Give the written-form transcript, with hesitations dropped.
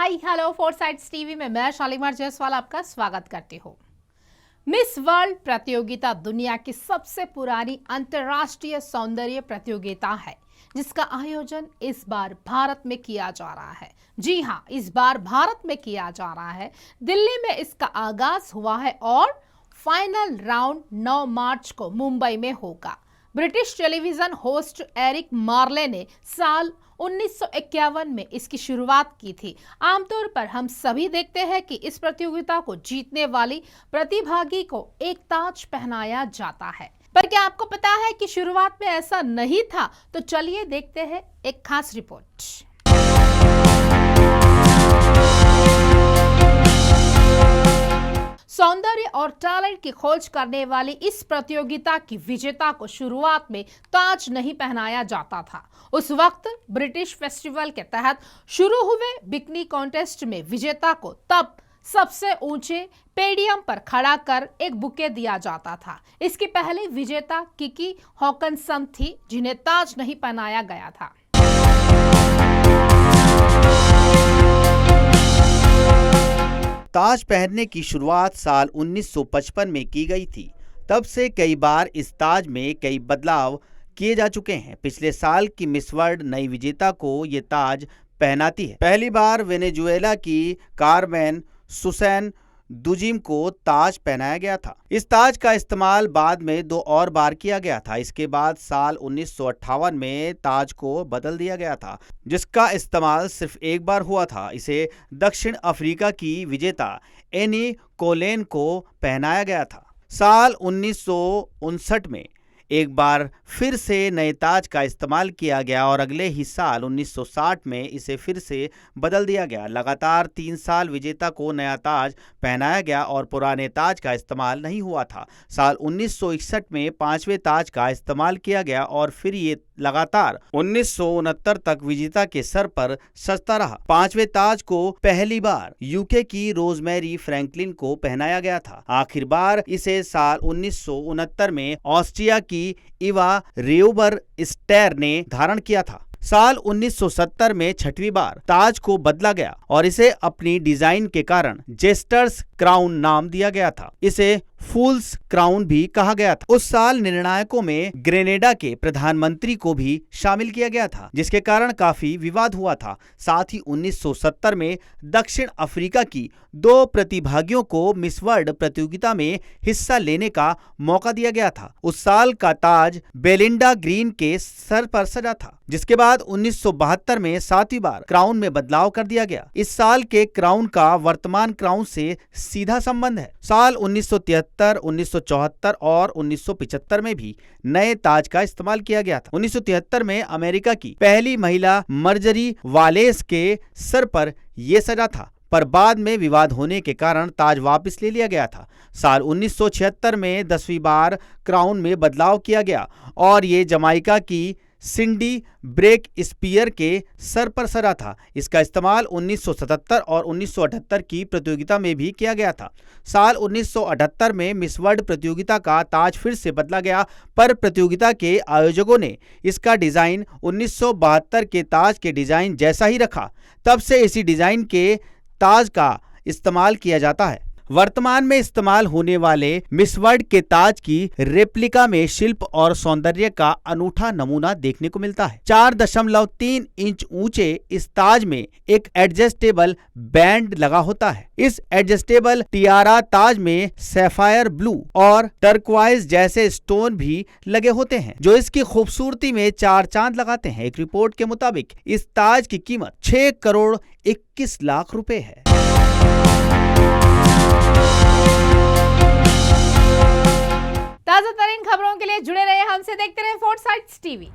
Hi hello फोरसाइट्स TV में मैं शालीमार जायसवाल आपका स्वागत करती हूँ। मिस वर्ल्ड प्रतियोगिता दुनिया की सबसे पुरानी अंतर्राष्ट्रीय सौंदर्य प्रतियोगिता है, जिसका आयोजन इस बार भारत में किया जा रहा है। जी हाँ, इस बार भारत में किया जा रहा है। दिल्ली में इसका आगाज हुआ है और फाइनल राउंड 9 मार्च को मुंबई में होगा। ब्रिटिश टेलीविजन होस्ट एरिक मार्ले ने साल 1951 में इसकी शुरुआत की थी। आमतौर पर हम सभी देखते हैं कि इस प्रतियोगिता को जीतने वाली प्रतिभागी को एक ताज पहनाया जाता है, पर क्या आपको पता है कि शुरुआत में ऐसा नहीं था? तो चलिए देखते हैं एक खास रिपोर्ट। सौंदर्य और टैलेंट की खोज करने वाली इस प्रतियोगिता की विजेता को शुरुआत में ताज नहीं पहनाया जाता था। उस वक्त ब्रिटिश फेस्टिवल के तहत शुरू हुए बिकनी कॉन्टेस्ट में विजेता को तब सबसे ऊंचे पेडियम पर खड़ा कर एक बुके दिया जाता था। इसकी पहली विजेता किकी हॉकिंसन थी, जिन्हें ताज नहीं पहनाया गया था। ताज पहनने की शुरुआत साल 1955 में की गई थी। तब से कई बार इस ताज में कई बदलाव किए जा चुके हैं। पिछले साल की मिस वर्ल्ड नई विजेता को ये ताज पहनाती है। पहली बार वेनेजुएला की कारमेन सुसैन दुजिम को ताज पहनाया गया था। इस ताज का इस्तेमाल बाद में 2 और बार किया गया था। इसके बाद साल 1958 में ताज को बदल दिया गया था, जिसका इस्तेमाल सिर्फ एक बार हुआ था। इसे दक्षिण अफ्रीका की विजेता एनी कोलेन को पहनाया गया था। साल 1959 में एक बार फिर से नए ताज का इस्तेमाल किया गया और अगले ही साल 1960 में इसे फिर से बदल दिया गया। लगातार 3 साल विजेता को नया ताज पहनाया गया और पुराने ताज का इस्तेमाल नहीं हुआ था। साल 1961 में 5वें ताज का इस्तेमाल किया गया और फिर ये लगातार 1969 तक विजेता के सर पर सजता रहा। 5वें ताज को पहली बार यूके की रोजमेरी फ्रैंकलिन को पहनाया गया था। आखिर बार इसे साल 1969 में ऑस्ट्रिया की इवा रेउबर स्टेर ने धारण किया था। साल 1970 में 6वीं बार ताज को बदला गया और इसे अपनी डिजाइन के कारण जेस्टर्स क्राउन नाम दिया गया था। इसे फूल्स क्राउन भी कहा गया था। उस साल निर्णायकों में ग्रेनेडा के प्रधानमंत्री को भी शामिल किया गया था, जिसके कारण काफी विवाद हुआ था। साथ ही 1970 में दक्षिण अफ्रीका की 2 प्रतिभागियों को मिस वर्ल्ड प्रतियोगिता में हिस्सा लेने का मौका दिया गया था। उस साल का ताज बेलिंडा ग्रीन के सर पर सजा था, जिसके बाद 1972 में 7वीं बार क्राउन में बदलाव कर दिया गया। इस साल के क्राउन का वर्तमान क्राउन से सीधा संबंध है। साल 1973, 1974 और 1975 में भी नए ताज का इस्तेमाल किया गया था। 1973 में अमेरिका की पहली महिला मर्जरी वालेस के सर पर यह सजा था, पर बाद में विवाद होने के कारण ताज वापस ले लिया गया था। साल 1976 में 10वीं बार क्राउन में बदलाव किया गया और ये जमाइका की सिंडी ब्रेक स्पीयर के सर पर सजा था। इसका इस्तेमाल 1977 और 1978 की प्रतियोगिता में भी किया गया था। साल 1978 में मिस वर्ल्ड प्रतियोगिता का ताज फिर से बदला गया, पर प्रतियोगिता के आयोजकों ने इसका डिजाइन 1972 के ताज के डिजाइन जैसा ही रखा। तब से इसी डिजाइन के ताज का इस्तेमाल किया जाता है। वर्तमान में इस्तेमाल होने वाले मिस वर्ल्ड के ताज की रेप्लिका में शिल्प और सौंदर्य का अनूठा नमूना देखने को मिलता है। 4.3 इंच ऊंचे इस ताज में एक एडजस्टेबल बैंड लगा होता है। इस एडजस्टेबल टियारा ताज में सैफायर ब्लू और टर्क्वाइज जैसे स्टोन भी लगे होते हैं, जो इसकी खूबसूरती में 4 चांद लगाते हैं। एक रिपोर्ट के मुताबिक इस ताज की कीमत 6 करोड़ 21 लाख रुपए है। ताजा तरीन खबरों के लिए जुड़े रहे हमसे, देखते रहे फोरसाइट्स टीवी।